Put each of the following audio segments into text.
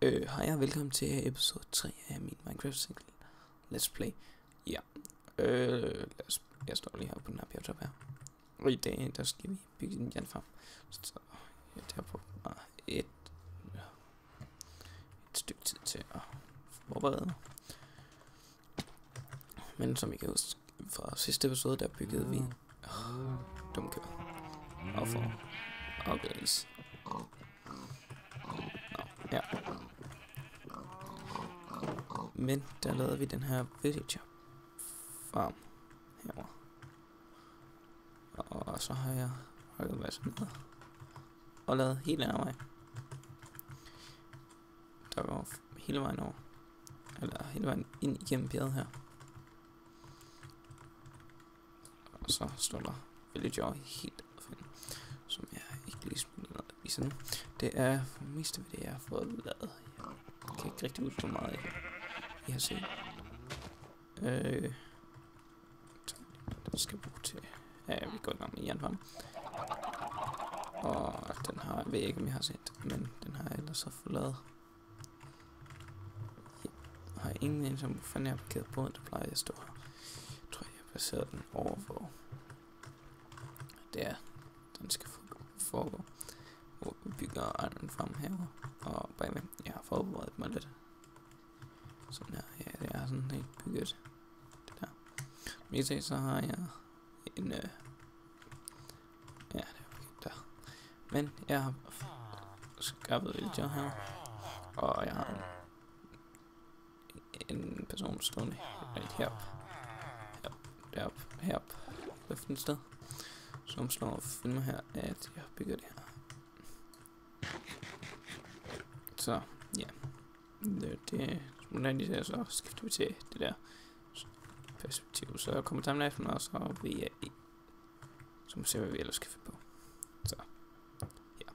Hej og velkommen til episode 3 af min Minecraft single Let's Play. Ja, jeg står lige her på den her bjergtop her. Og i dag, der skal vi bygge en jernfarm. Så ja, der på et stykke tid til at forberede mig. Men som I kan huske fra sidste episode, der byggede vi dumkøer og for afgræs. Ja. Men der lavede vi den her villager farm herovre. Og så har jeg rykket mig sådan noget og lavet hele den vej. Der går hele vejen over. Eller hele vejen ind igennem bjerget her. Og så står der villager helt fint, som jeg ikke lige spiller noget at vise nu. Det er for det meste af det, jeg har fået lavet. Jeg kan ikke rigtig huske, hvor meget I har set. Den skal bruge til... Ja, vi går i gang med jernfarm. Og den har... Jeg ved ikke, om jeg har set, men den har jeg ellers så fået lavet. Jeg har ingen en, som fanden jeg har parkeret på, der plejer at stå her. Jeg tror, jeg placerer den over, hvor det er, den skal foregå. Hvor vi bygger Iron Farm herovre. Og bagved, jeg har forberedt mig lidt. Sådan her, ja, det er sådan helt bygget. Det der. Men I ser, så har jeg en, ja, det er bygget der. Men jeg har skaffet villager her. Og jeg har en person stående heroppe, et sted, som slår og filmer her, at jeg bygger det her. Så, ja. Det hvordan de ser, så skifter vi til det der perspektiv. Så kommer timelapsen, og så vil jeg så må vi se, hvad vi ellers skal finde på. Så, ja.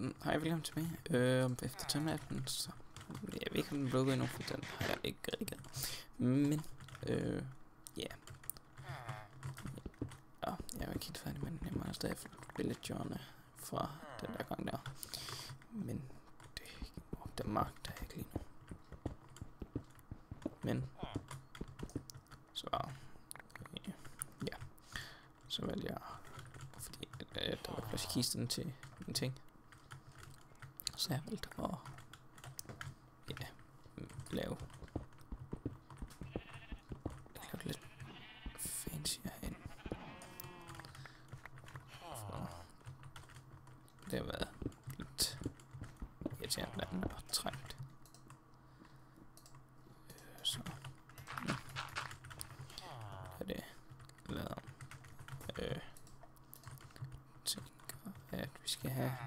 Hej, velkommen tilbage. Efter timeappen, så jeg ved ikke, om den blev endnu, for den har jeg ikke rigtig. Men, ja. Ja, jeg er ikke helt færdig, men jeg må stadig få villagerne fra den der gang der. Men, det magter jeg ikke lige nu. Men, så, ja. Så valgte jeg, fordi der var plads i kisten til en ting. Så jeg valgte at lave lidt fancy herinde. Det har været lidt irriterende og trængt. Så nu er det lavet om. Tænker, at vi skal have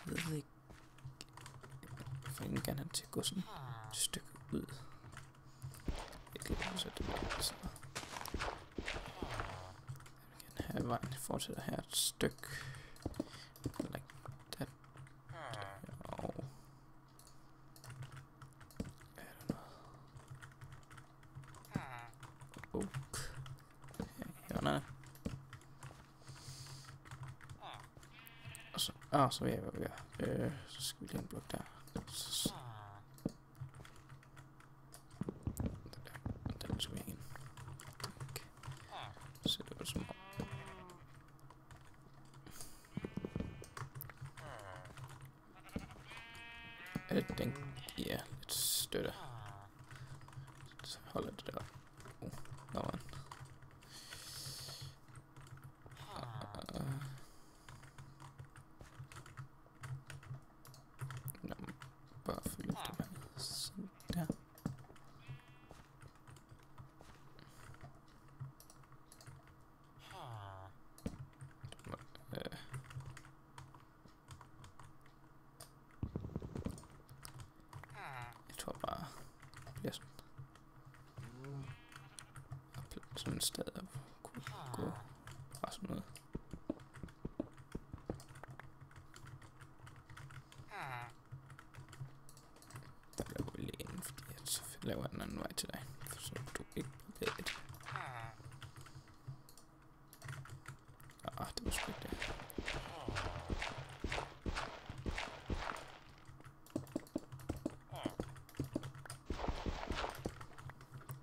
jeg ved ikke. Jeg får ikke gerne til at gå sådan et stykke ud. Jeg glemmer så det der, så jeg vil gerne have vejen fortsætter her et stykke. Like that. Og er der noget? Hjørnerne. Og så, så vil jeg være så skal vi lige en blok der. Så, den skal vi ind. Okay. Så det var som om. Den giver lidt støtte. Så holder det der. Der var en. Bare fylde det med sådan der. Jeg tror bare det bliver sådan et sted at kunne gå bare sådan noget. Der laver vi lige ind, fordi så laver jeg en anden vej til dig, for så du ikke bliver det. Det var sgu ikke det.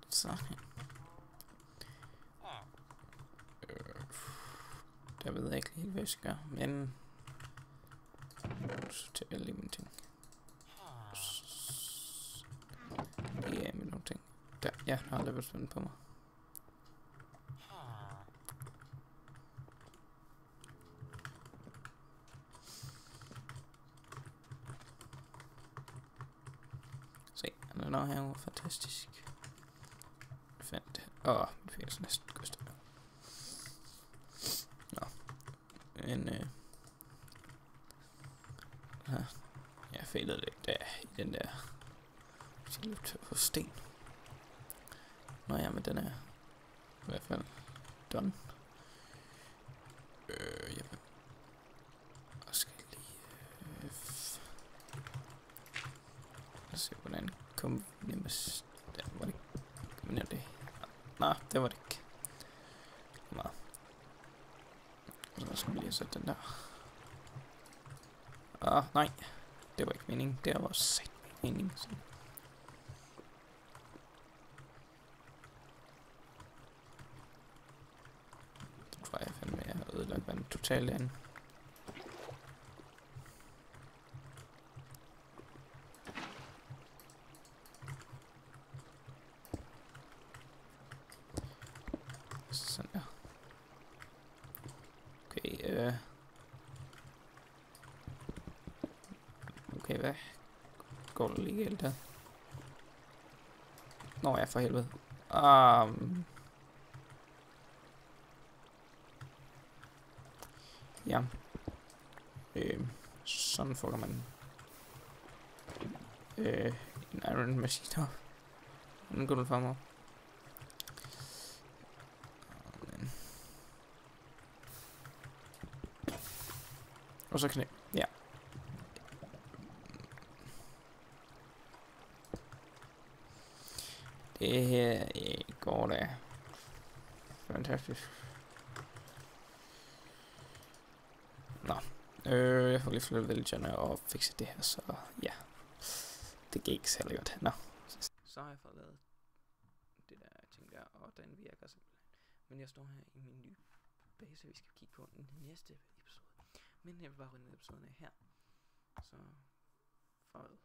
Sådan. Der ved jeg ikke helt, hvad jeg skal gøre, men så tager jeg lige mine ting. Lige af med nogle ting. Der, ja, jeg har level spændt på mig. Se, den er her fantastisk. Fandt. Det fik jeg så næsten koste. Nå. Men jeg failede lidt der i den der. Så jeg løb på sten. Nå ja, men den er i hvert fald done. Jeg skal lige se hvordan kom nemmest. Der var det. Men det. Nej, det var det ikke. Meget. Så skal vi lige sætte den der. Nej. Det var ikke meningen. Det var sæt meningen. Så. Det tror jeg fandme, jeg har ødelagt vandet totalt an. Sådan der. Okay, okay, hvad går der lige galt der? Nå, jeg for helvede. Ja. Sådan får man en iron machine op. Den går du frem op. Og så knæ. Ja. Det her går da fantastisk. Nå. Jeg får lige flyttet villagerne og fikse det her, så ja. Det gik ikke særlig godt. Nå. Så har jeg fået lavet det der ting der, og den virker simpelthen. Men jeg står her i min nye base, vi skal kigge på den næste episode. Men jeg vil bare runde episoden af her. Så farvel.